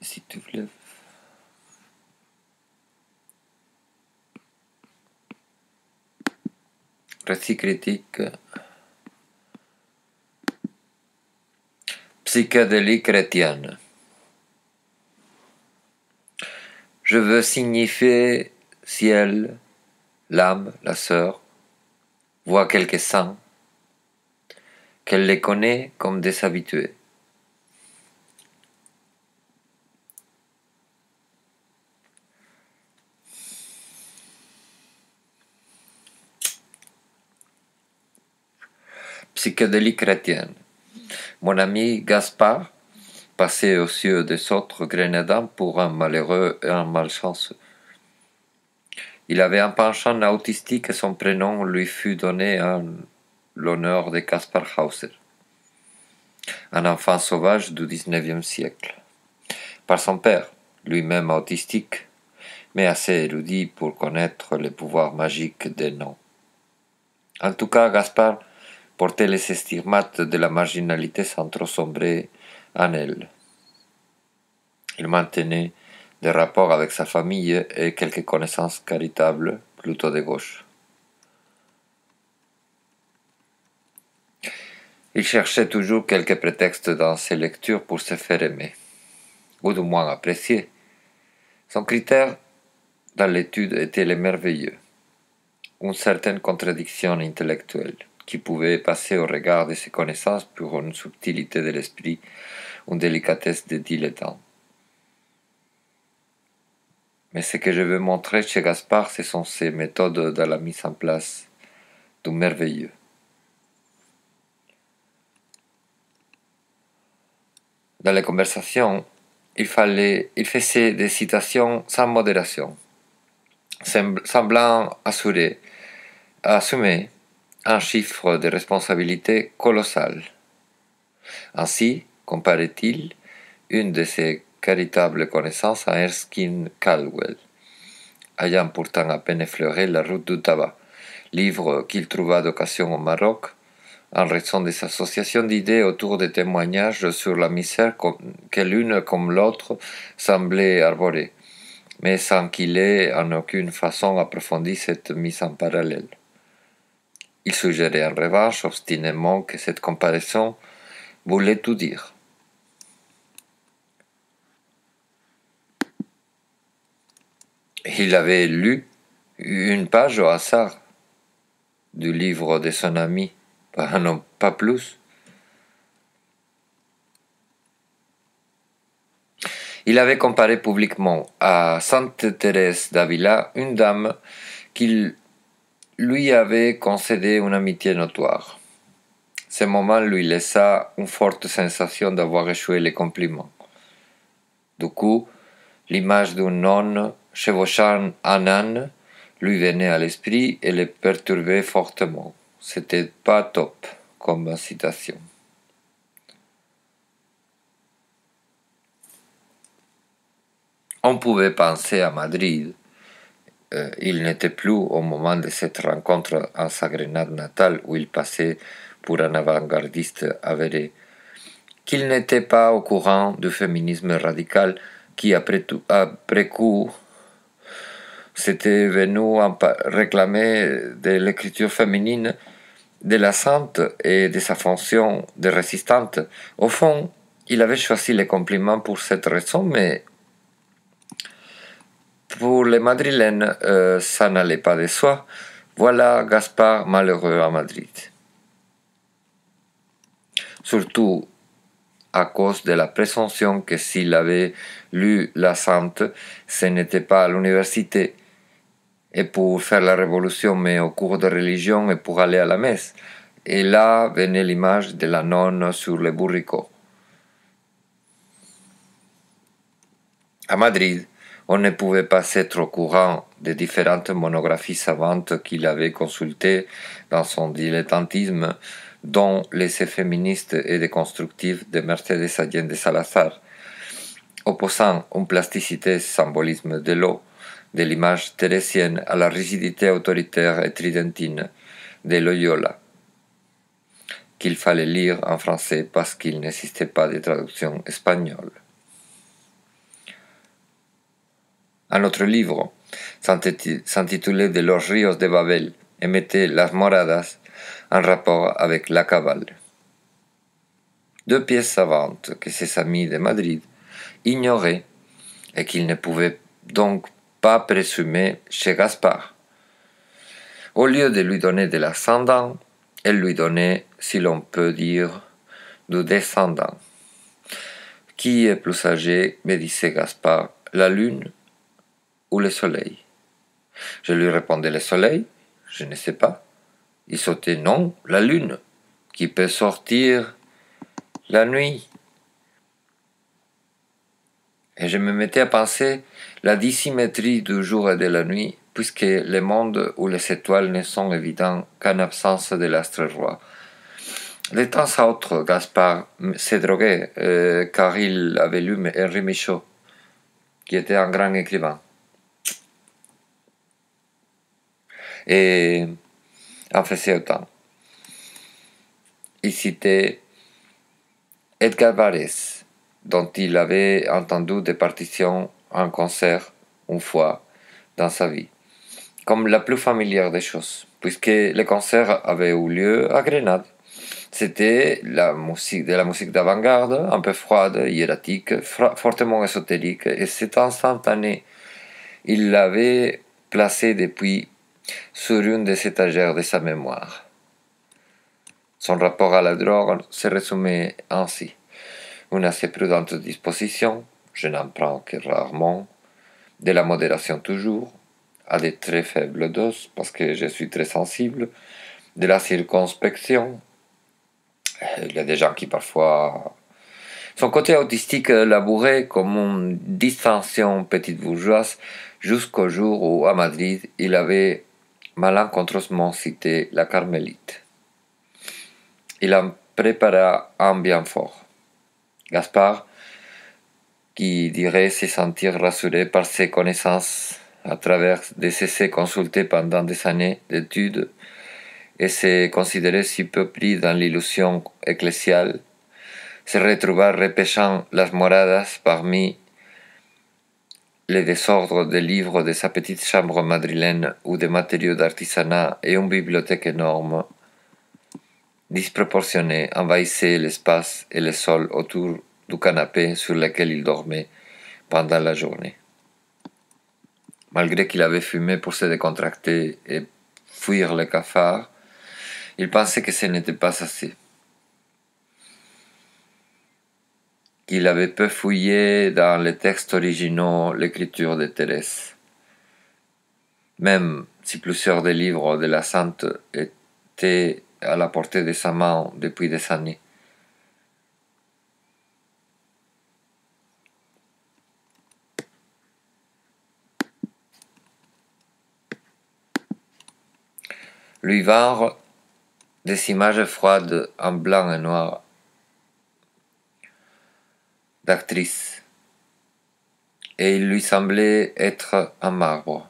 Si tu veux. Récit critique. Psychédélie chrétienne. Je veux signifier ciel, l'âme, la sœur, voit quelques saints, qu'elle les connaît comme des habitués. Psychédélie chrétienne. Mon ami Gaspard passait aux yeux des autres grenadins pour un malheureux et un malchanceux. Il avait un penchant autistique et son prénom lui fut donné en l'honneur de Kaspar Hauser, un enfant sauvage du XIXe siècle, par son père, lui-même autistique, mais assez érudit pour connaître les pouvoirs magiques des noms. En tout cas, Gaspard portait les stigmates de la marginalité sans trop sombrer en elle. Il maintenait des rapports avec sa famille et quelques connaissances caritables, plutôt de gauche. Il cherchait toujours quelques prétextes dans ses lectures pour se faire aimer, ou du moins apprécier. Son critère dans l'étude était le merveilleux, une certaine contradiction intellectuelle, qui pouvait passer au regard de ses connaissances pour une subtilité de l'esprit, une délicatesse de dilettante. Mais ce que je veux montrer chez Gaspard, ce sont ses méthodes dans la mise en place du merveilleux. Dans les conversations, il faisait des citations sans modération, semblant assumer un chiffre de responsabilité colossal. Ainsi, comparait-il une de ses caritables connaissances à Erskine Caldwell, ayant pourtant à peine effleuré la route du tabac, livre qu'il trouva d'occasion au Maroc, en raison des associations d'idées autour des témoignages sur la misère que l'une comme l'autre semblait arborer, mais sans qu'il ait en aucune façon approfondi cette mise en parallèle. Il suggérait en revanche obstinément que cette comparaison voulait tout dire. Il avait lu une page au hasard du livre de son ami, non pas plus. Il avait comparé publiquement à Sainte Thérèse d'Avila une dame qui lui avait concédé une amitié notoire. Ce moment lui laissa une forte sensation d'avoir échoué les compliments. Du coup, l'image d'une nonne chevauchant un âne lui venait à l'esprit et le perturbait fortement. C'était pas top comme citation. On pouvait penser à Madrid. Il n'était plus au moment de cette rencontre en sa Grenade natale où il passait pour un avant-gardiste avéré, qu'il n'était pas au courant du féminisme radical qui, après coup, s'était venu réclamer de l'écriture féminine de la sainte et de sa fonction de résistante. Au fond, il avait choisi les compliments pour cette raison, mais pour les Madrilènes, ça n'allait pas de soi. Voilà Gaspard malheureux à Madrid. Surtout à cause de la présomption que s'il avait lu la Sainte, ce n'était pas à l'université et pour faire la révolution, mais au cours de religion et pour aller à la messe. Et là venait l'image de la nonne sur le bourricot. À Madrid, on ne pouvait pas être au courant des différentes monographies savantes qu'il avait consultées dans son dilettantisme, dont l'essai féministe et déconstructif de Mercedes Allende de Salazar, opposant une plasticité symbolisme de l'eau, de l'image thérésienne à la rigidité autoritaire et tridentine de Loyola, qu'il fallait lire en français parce qu'il n'existait pas de traduction espagnole. Un autre livre s'intitulait De los ríos de Babel et mettait las moradas en rapport avec la cabale. Deux pièces savantes que ses amis de Madrid ignoraient et qu'ils ne pouvaient donc pas présumer chez Gaspard. Au lieu de lui donner de l'ascendant, elle lui donnait, si l'on peut dire, du descendant. Qui est plus âgé, me disait Gaspard, la lune ou le soleil? Je lui répondais le soleil, je ne sais pas. Il sautait non, la lune, qui peut sortir la nuit. Et je me mettais à penser la dissymétrie du jour et de la nuit, puisque les mondes où les étoiles ne sont évidents qu'en absence de l'astre roi. De temps à autre, Gaspard s'est drogué, car il avait lu Henri Michaud, qui était un grand écrivain. Et en faisait autant. Il citait Edgar Varèse, dont il avait entendu des partitions en concert une fois dans sa vie, comme la plus familière des choses, puisque le concert avait eu lieu à Grenade. C'était de la musique d'avant-garde, un peu froide, hiératique, fortement ésotérique, et cet instantané, il l'avait placé depuis sur une des étagères de sa mémoire. Son rapport à la drogue se résumait ainsi. Une assez prudente disposition, je n'en prends que rarement, de la modération toujours, à de très faibles doses, parce que je suis très sensible, de la circonspection. Il y a des gens qui parfois... Son côté autistique labourait comme une distinction petite bourgeoise jusqu'au jour où, à Madrid, il avait malencontreusement cité la Carmélite. Il en prépara un bien fort. Gaspard, qui dirait se sentir rassuré par ses connaissances à travers des essais consultés pendant des années d'études et se considérait si peu pris dans l'illusion ecclésiale, se retrouva repêchant las moradas parmi les désordres des livres de sa petite chambre madrilène ou des matériaux d'artisanat et une bibliothèque énorme, disproportionnée, envahissait l'espace et le sol autour du canapé sur lequel il dormait pendant la journée. Malgré qu'il avait fumé pour se décontracter et fuir le cafard, il pensait que ce n'était pas assez. Qu'il avait peu fouillé dans les textes originaux l'écriture de Thérèse. Même si plusieurs des livres de la sainte étaient à la portée de sa main depuis des années. Lui vinrent des images froides en blanc et noir d'actrices, et il lui semblait être en marbre.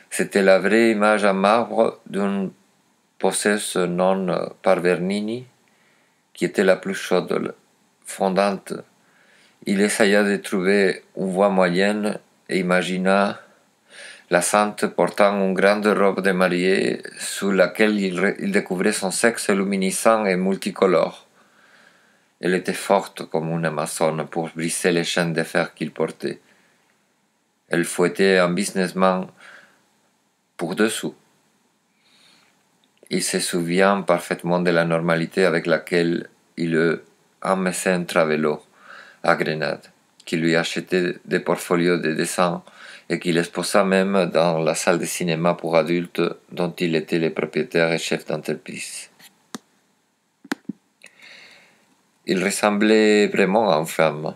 C'était la vraie image en marbre d'une posseuse non par Bernini, qui était la plus chaude, fondante. Il essaya de trouver une voie moyenne et imagina la sainte portant une grande robe de mariée sous laquelle il découvrait son sexe luminescent et multicolore. Elle était forte comme une amazone pour briser les chaînes de fer qu'il portait. Elle fouettait un businessman pour 2 sous. Il se souvient parfaitement de la normalité avec laquelle il eut un mécène Travelo à Grenade, qui lui achetait des portfolios de dessin et qu'il exposa même dans la salle de cinéma pour adultes dont il était le propriétaire et chef d'entreprise. Il ressemblait vraiment à une femme.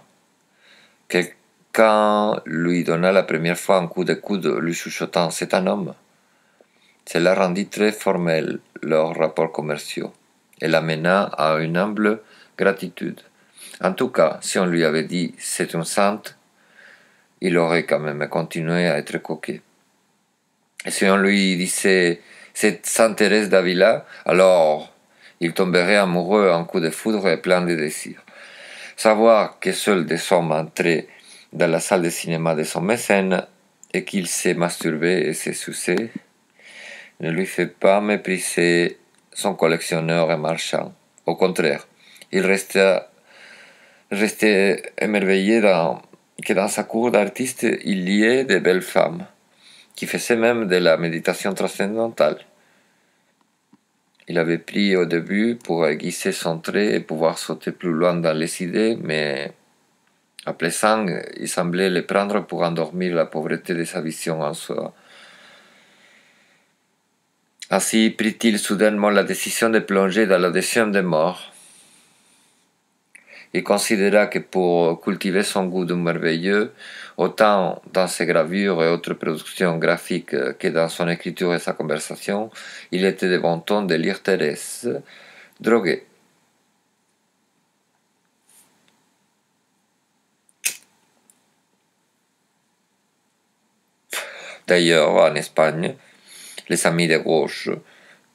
Quelqu'un lui donna la première fois un coup de coude lui chuchotant « C'est un homme ». Cela rendit très formel leurs rapports commerciaux et l'amena à une humble gratitude. En tout cas, si on lui avait dit « c'est une sainte », il aurait quand même continué à être coquet. Et si on lui disait « c'est Sainte Thérèse d'Avila », alors il tomberait amoureux en coup de foudre et plein de désirs. Savoir que seuls des hommes entrés dans la salle de cinéma de son mécène et qu'il s'est masturbé et s'est sucé ne lui fait pas mépriser son collectionneur et marchand. Au contraire, il restait émerveillé que dans sa cour d'artiste il y ait de belles femmes qui faisaient même de la méditation transcendantale. Il avait pris au début pour aiguiser son trait et pouvoir sauter plus loin dans les idées, mais à présent, il semblait les prendre pour endormir la pauvreté de sa vision en soi. Ainsi prit-il soudainement la décision de plonger dans la deuxième des morts. Il considéra que pour cultiver son goût du merveilleux, autant dans ses gravures et autres productions graphiques que dans son écriture et sa conversation, il était de bon ton de lire Thérèse, droguée. D'ailleurs, en Espagne, les amis de gauche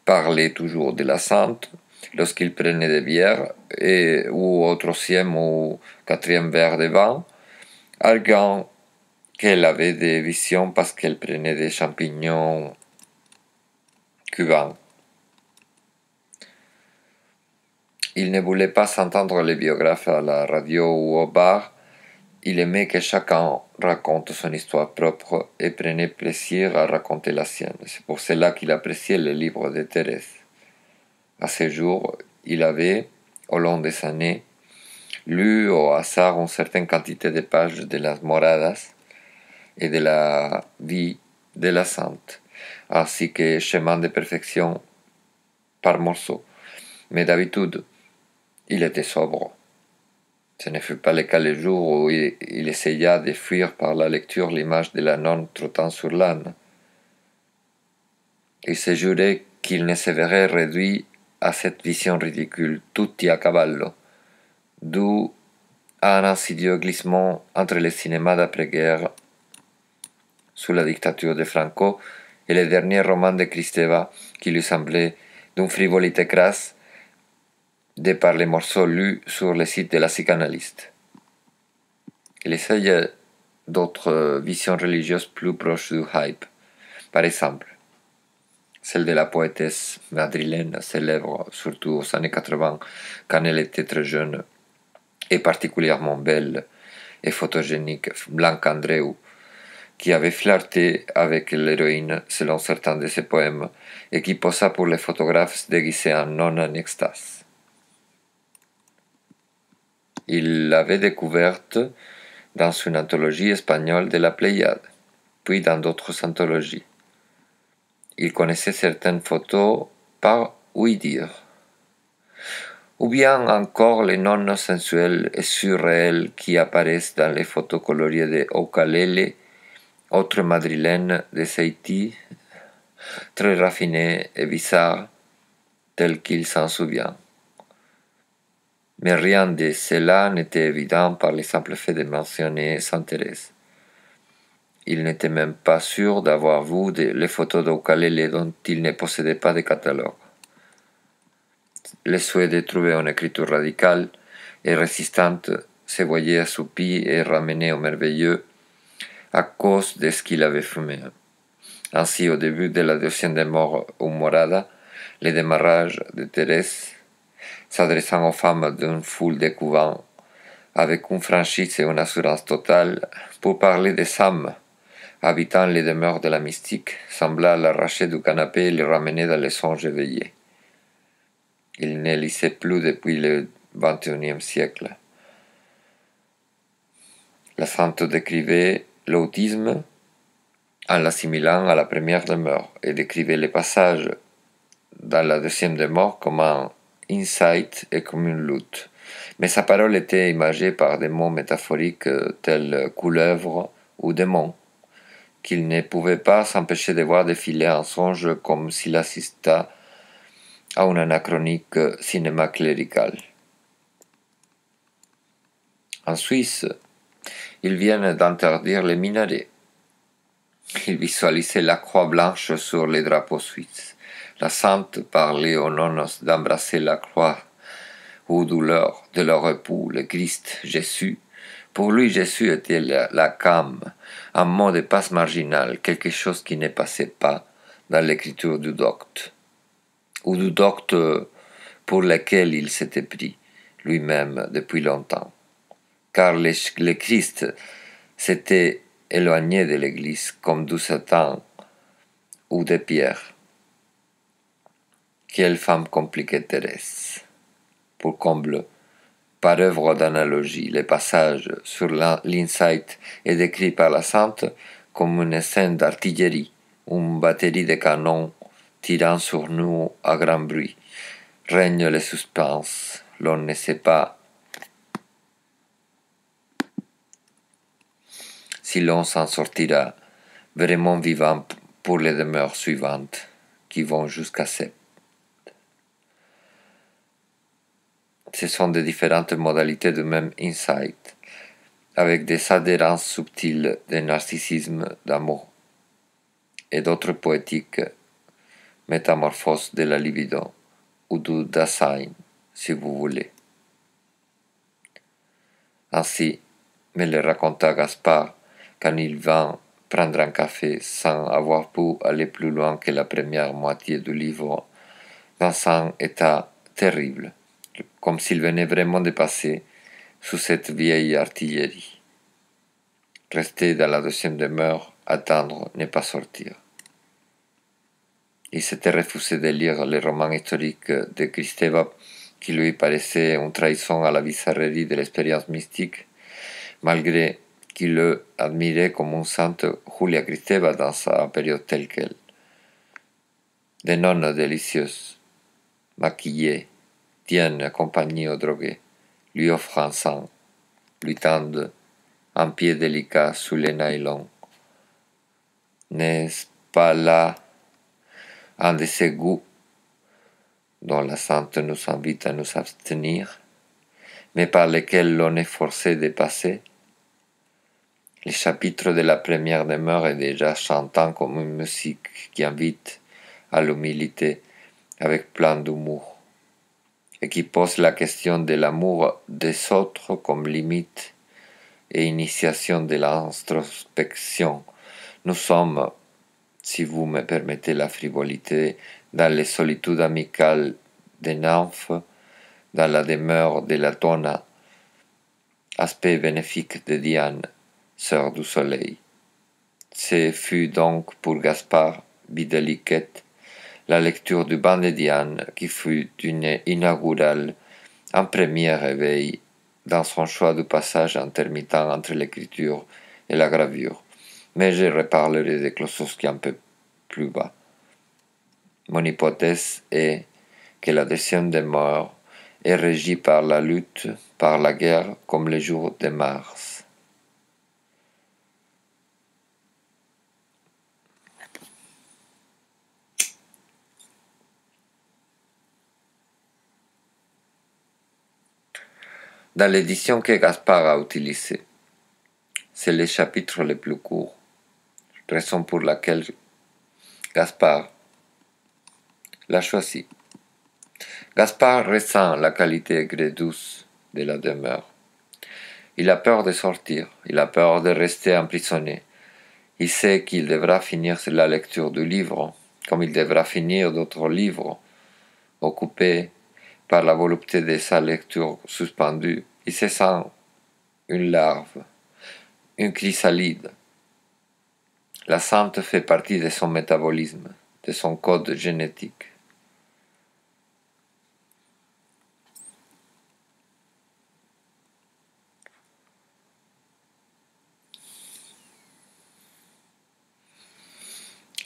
parlaient toujours de la sainte lorsqu'ils prenaient des bières ou au troisième ou quatrième verre de vin, arguant qu'elle avait des visions parce qu'elle prenait des champignons cubains. Il ne voulait pas s'entendre les biographes à la radio ou au bar. Il aimait que chacun raconte son histoire propre et prenait plaisir à raconter la sienne. C'est pour cela qu'il appréciait les livres de Thérèse. À ce jour, il avait, au long des années, lu au hasard une certaine quantité de pages de las Moradas et de la vie de la sainte, ainsi que Chemin de perfection par morceaux. Mais d'habitude, il était sobre. Ce ne fut pas le cas le jour où il essaya de fuir par la lecture l'image de la nonne trottant sur l'âne. Il se jurait qu'il ne se verrait réduit à cette vision ridicule, tutti a cavallo, d'où un insidieux glissement entre le cinéma d'après-guerre sous la dictature de Franco et les derniers romans de Kristeva qui lui semblaient d'une frivolité crasse de par les morceaux lus sur le site de la psychanalyste. Il essayait d'autres visions religieuses plus proches du hype. Par exemple, celle de la poétesse madrilène célèbre, surtout aux années 80, quand elle était très jeune et particulièrement belle et photogénique, Blanca Andreu, qui avait flirté avec l'héroïne selon certains de ses poèmes et qui posa pour les photographes déguisés en nonne en extase. Il l'avait découverte dans une anthologie espagnole de la Pléiade, puis dans d'autres anthologies. Il connaissait certaines photos par ouï-dire. Ou bien encore les nonnes sensuelles et surréelles qui apparaissent dans les photos coloriées de Ukulele, autre madrilène de Seiti, très raffinée et bizarre, tel qu'il s'en souvient. Mais rien de cela n'était évident par le simple fait de mentionner Sainte Thérèse. Il n'était même pas sûr d'avoir vu les photos d'Ukulele dont il ne possédait pas de catalogue. Le souhait de trouver une écriture radicale et résistante se voyait assoupi et ramené au merveilleux à cause de ce qu'il avait fumé. Ainsi, au début de la deuxième des morts humorada, le démarrage de Thérèse, s'adressant aux femmes d'une foule de couvents, avec une franchise et une assurance totale, pour parler des âmes habitant les demeures de la mystique, sembla l'arracher du canapé et le ramener dans les songes éveillés. Il ne lisait plus depuis le XXIe siècle. La sainte décrivait l'autisme en l'assimilant à la première demeure et décrivait les passages dans la deuxième demeure comme un insight et comme une lutte. Mais sa parole était imagée par des mots métaphoriques tels couleuvre ou démon, qu'il ne pouvait pas s'empêcher de voir défiler en songe comme s'il assista à un anachronique cinéma clérical. En Suisse, ils viennent d'interdire les minarets. Il visualisait la croix blanche sur les drapeaux suisses. La sainte parlait aux nonnes d'embrasser la croix ou douleur de leur époux, le Christ Jésus, Pour lui, Jésus était la cam, un mot de passe marginal, quelque chose qui ne passait pas dans l'écriture du docte, ou du docte pour lequel il s'était pris lui-même depuis longtemps. Car le Christ s'était éloigné de l'Église comme du Satan ou de Pierre. Quelle femme compliquée Thérèse! Pour comble, par œuvre d'analogie, le passage sur l'insight est décrit par la sainte comme une scène d'artillerie, une batterie de canons tirant sur nous à grand bruit. Règne le suspense, l'on ne sait pas si l'on s'en sortira vraiment vivant pour les demeures suivantes, qui vont jusqu'à 7. Ce sont des différentes modalités du même insight, avec des adhérences subtiles de narcissisme, d'amour, et d'autres poétiques métamorphoses de la libido, ou du Dasein, si vous voulez. Ainsi me le raconta Gaspard quand il vint prendre un café sans avoir pu aller plus loin que la première moitié du livre, dans un état terrible, comme s'il venait vraiment de passer sous cette vieille artillerie. Rester dans la deuxième demeure, attendre, ne pas sortir. Il s'était refusé de lire les romans historiques de Kristeva qui lui paraissaient une trahison à la bizarrerie de l'expérience mystique, malgré qu'il le admirait comme une sainte Julia Kristeva dans sa période telle qu'elle. Des nonnes délicieuses, maquillées, tiennent compagnie aux drogués, lui offrent un sang, lui tendent un pied délicat sous les nylons. N'est-ce pas là un de ces goûts dont la sainte nous invite à nous abstenir, mais par lesquels l'on est forcé de passer? Le chapitre de la première demeure est déjà chantant comme une musique qui invite à l'humilité avec plein d'humour, et qui pose la question de l'amour des autres comme limite et initiation de l'introspection. Nous sommes, si vous me permettez la frivolité, dans les solitudes amicales des nymphes, dans la demeure de la Donna, aspect bénéfique de Diane, sœur du soleil. Ce fut donc pour Gaspard Videliquette la lecture du banc de Diane qui fut une inaugurale, un premier réveil dans son choix du passage intermittent entre l'écriture et la gravure. Mais je reparlerai de Klossowski un peu plus bas. Mon hypothèse est que la deuxième demeure est régie par la lutte, par la guerre, comme les jours de Mars. Dans l'édition que Gaspard a utilisée, c'est le chapitre le plus court, raison pour laquelle Gaspard l'a choisi. Gaspard ressent la qualité aigre douce de la demeure. Il a peur de sortir, il a peur de rester emprisonné. Il sait qu'il devra finir la lecture du livre, comme il devra finir d'autres livres, occupé par la volonté de sa lecture suspendue. Il se sent une larve, une chrysalide. La sainte fait partie de son métabolisme, de son code génétique.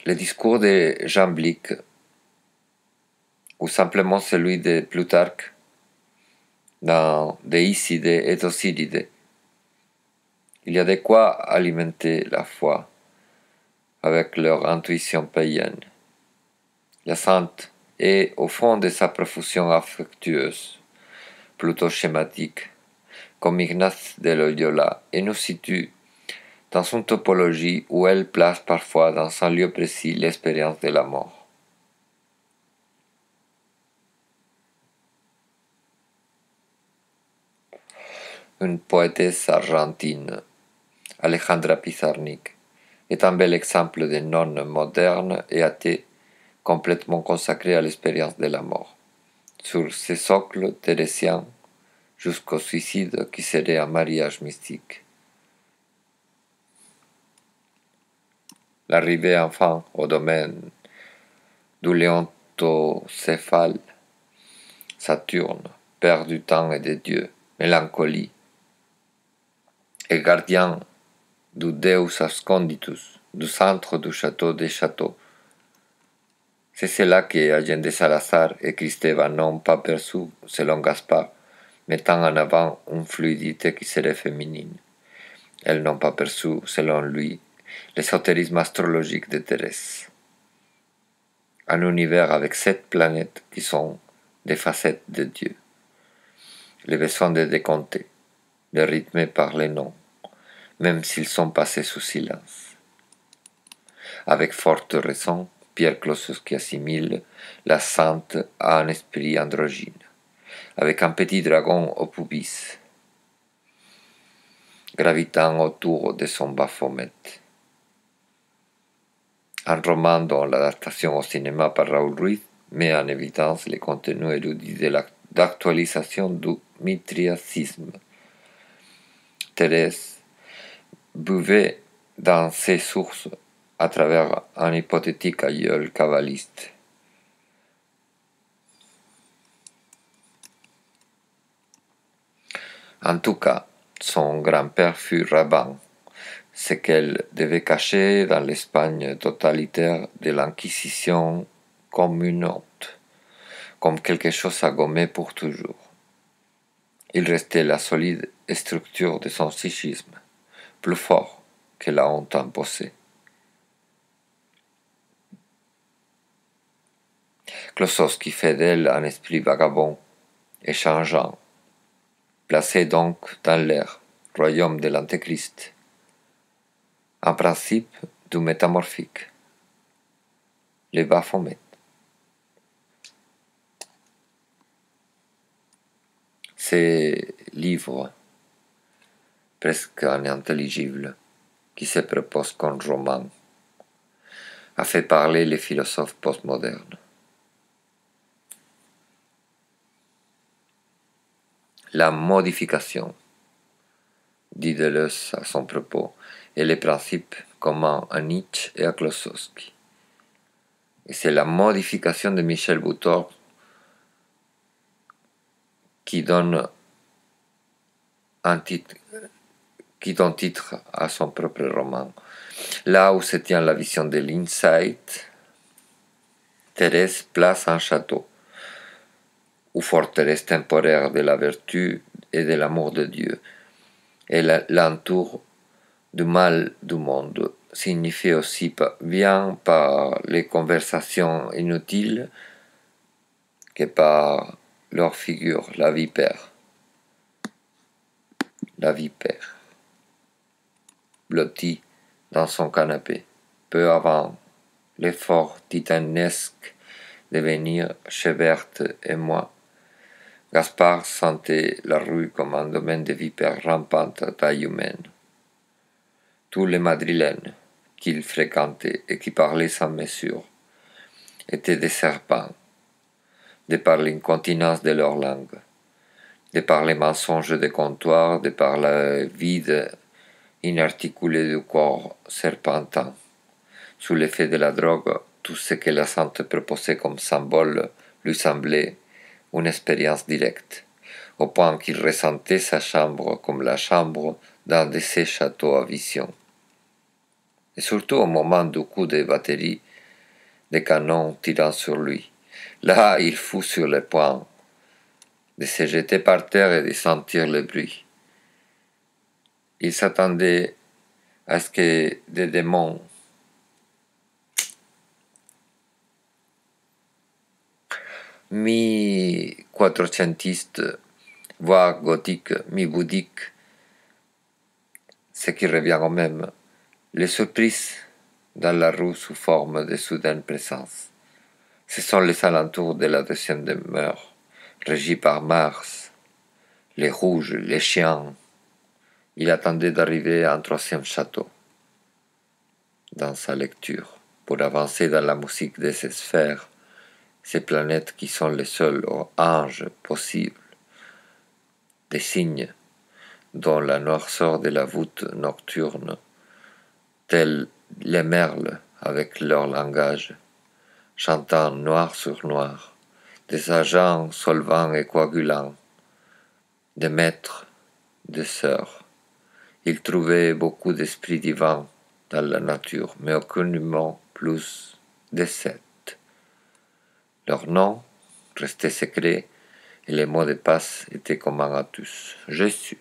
Le discours de Jean Blic, ou simplement celui de Plutarque, dans Déicide et Occidide, il y a de quoi alimenter la foi avec leur intuition païenne. La sainte est, au fond de sa profusion affectueuse, plutôt schématique, comme Ignace de Loyola, et nous situe dans une topologie où elle place parfois dans un lieu précis l'expérience de la mort. une poétesse argentine, Alejandra Pizarnik, est un bel exemple de nonne moderne et athée complètement consacrée à l'expérience de la mort. Sur ce socle thérésien, jusqu'au suicide qui serait un mariage mystique. L'arrivée enfin au domaine du léontocéphale, Saturne, père du temps et des dieux, mélancolie, et gardien du Deus Asconditus, du centre du château des châteaux. C'est cela que Allende Salazar et Cristeva n'ont pas perçu, selon Gaspard, mettant en avant une fluidité qui serait féminine. Elles n'ont pas perçu, selon lui, l'ésotérisme astrologique de Thérèse. Un univers avec 7 planètes qui sont des facettes de Dieu. Les besoins de décompter, de rythmer par les noms, même s'ils sont passés sous silence. Avec forte raison, Pierre Klossowski assimile la sainte à un esprit androgyne, avec un petit dragon au pubis, gravitant autour de son Baphomet. Un roman dont l'adaptation au cinéma par Raoul Ruiz met en évidence les contenus érudits d'actualisation du mitriacisme. Thérèse buvait dans ses sources à travers un hypothétique aïeul kabbaliste. En tout cas, son grand-père fut rabbin, ce qu'elle devait cacher dans l'Espagne totalitaire de l'Inquisition comme une honte, comme quelque chose à gommer pour toujours. Il restait la solide structure de son psychisme, plus fort que la honte imposée. Klossowski fait d'elle un esprit vagabond et changeant, placé donc dans l'air, royaume de l'Antéchrist, un principe du métamorphique, le Baphomet. Ces livres, presque inintelligibles, qui se proposent comme roman, a fait parler les philosophes postmodernes. La modification, dit Deleuze à son propos, est le principe commun à Nietzsche et à Klossowski. Et c'est la modification de Michel Butor qui donne titre à son propre roman. Là où se tient la vision de l'insight, Thérèse place un château, ou forteresse temporaire de la vertu et de l'amour de Dieu, et l'entour du mal du monde signifie aussi bien par les conversations inutiles que par leur figure, la vipère. La vipère, blottie dans son canapé, peu avant l'effort titanesque de venir chez Berthe et moi, Gaspard sentait la rue comme un domaine de vipères rampantes à taille humaine. Tous les Madrilènes qu'il fréquentait et qui parlaient sans mesure étaient des serpents, de par l'incontinence de leur langue, de par les mensonges des comptoirs, de par le vide inarticulé du corps serpentant. Sous l'effet de la drogue, tout ce que la santé proposait comme symbole lui semblait une expérience directe, au point qu'il ressentait sa chambre comme la chambre d'un de ces châteaux à vision. Et surtout au moment du coup de batterie des canons tirant sur lui. Là, il fut sur le point de se jeter par terre et de sentir le bruit. Il s'attendait à ce que des démons mi-quattrocentistes, voire gothiques, mi-bouddhiques, ce qui revient au même, les surprises dans la rue sous forme de soudaine présence. Ce sont les alentours de la deuxième demeure, régie par Mars, les rouges, les chiens, Il attendait d'arriver à un troisième château dans sa lecture pour avancer dans la musique des sphères, ces planètes qui sont les seuls anges possibles, des signes dont la noirceur de la voûte nocturne, tels les merles avec leur langage, chantant noir sur noir, des agents solvants et coagulants, des maîtres, des sœurs. Il trouvait beaucoup d'esprits divins dans la nature, mais aucunement plus de 7. Leurs noms restaient secrets et les mots de passe étaient communs à tous. Je suis.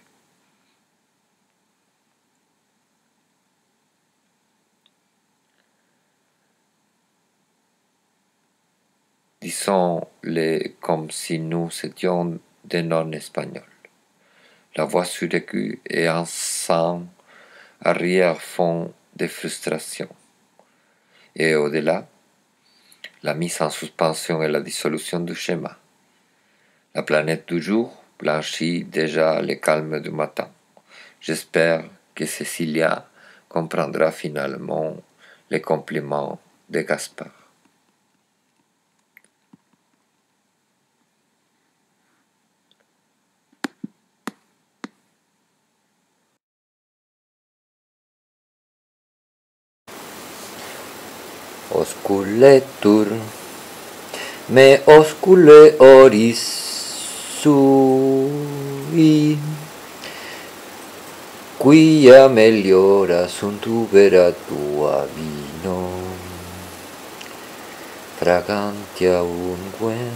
Disons-les comme si nous étions des non-espagnols. La voix suraiguë et un sang arrière-fond de frustration. Et au-delà, la mise en suspension et la dissolution du schéma. La planète du jour blanchit déjà le calme du matin. J'espère que Cecilia comprendra finalement les compliments de Gaspard. Oscule turn, me oscule oris sui, quia meliora sunt ubera tua vino, fragantia unguentis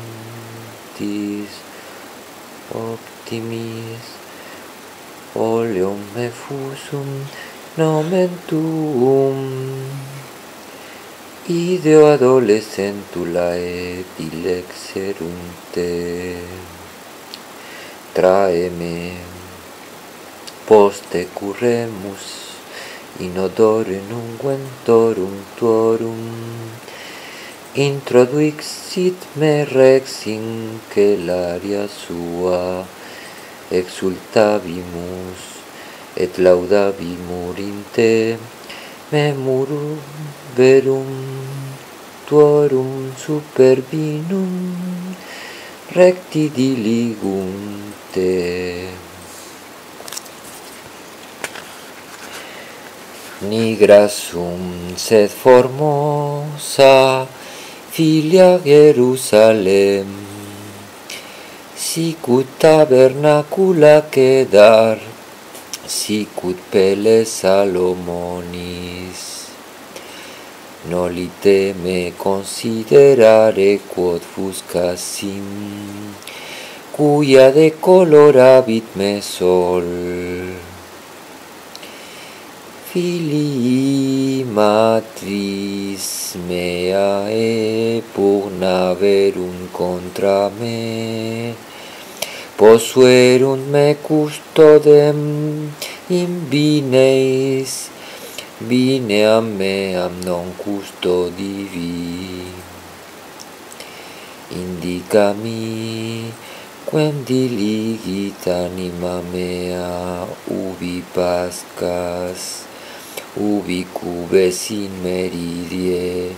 optimis, oleum effusum nomen tuum, ideo adolescentulae dilexerunte, traeme poste curremus in odorem unguentorum tuorum, introduixit me rex in celaria sua, exultabimus et laudabimur in te, memurum verum tuorum superbinum recti diligунte. Nigra sum sed formosa filia Jerusalem, sicut tabernacula quedar, sicut pele Salomonis. Nolite me considerare quod fuscasim, cuia decolorabit me sol. Filii matris mea e pugnaverunt contra me, posuerunt me custodem in bienes, bineam meam non custodivi. Indicami quem diligit anima mea ubi pascas, ubi cubes in meridie,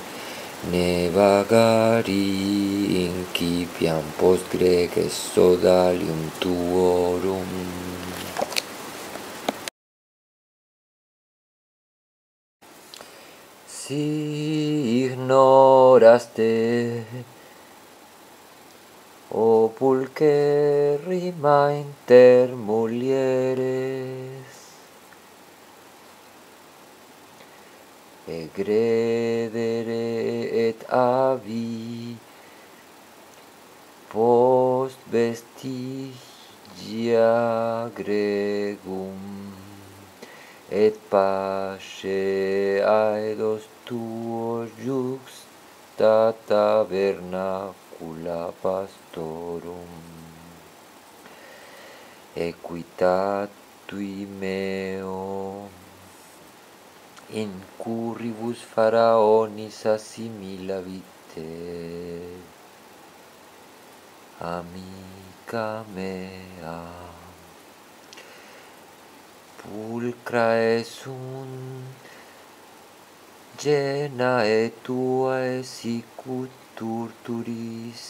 ne vagari incipiam post greges sodalium tuorum. Si ignoras te, o pulcherrima inter mulieres, egredere et avi post vestigia gregum, et pace aedos tuos juxta tabernacula pastorum, equitatui meo in curribus Pharaonis assimilavit te, amica mea. pulcra sunt, genae tuae sicut turturis,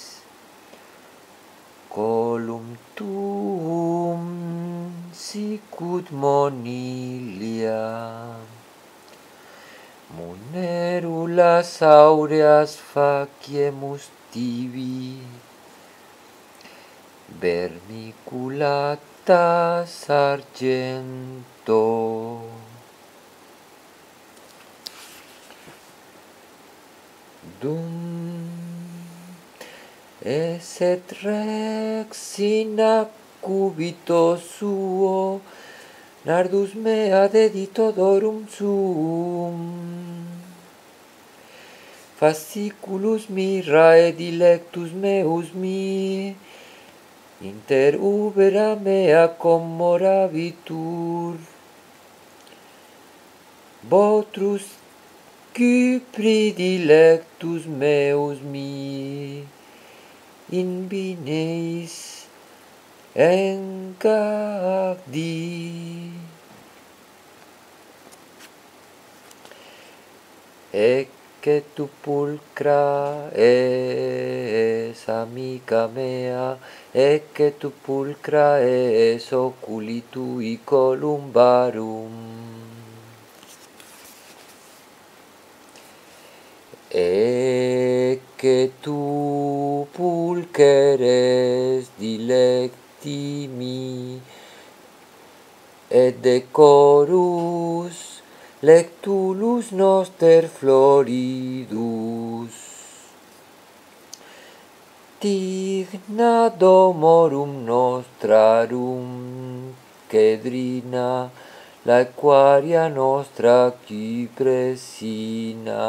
colum tuum sicut monilia, munerulas aureas faciemus tibi, vermiculatas argento. Dum eset rex in accubito suo, nardus mea deditodorum suum, fasciculus mirrae dilectus meus mi, inter ubera mea commorabitur, Botrus Cypri dilectus meus mi, in bineis engagdi. Ecce tu pulcra es amica mea, ecce tu pulcra es oculi tui columbarum. Ecce tu pulcheres dilectimi, et decorus lectulus noster floridus. Digna domorum nostrarum, Cedrina, la equaria nostra Cypresina.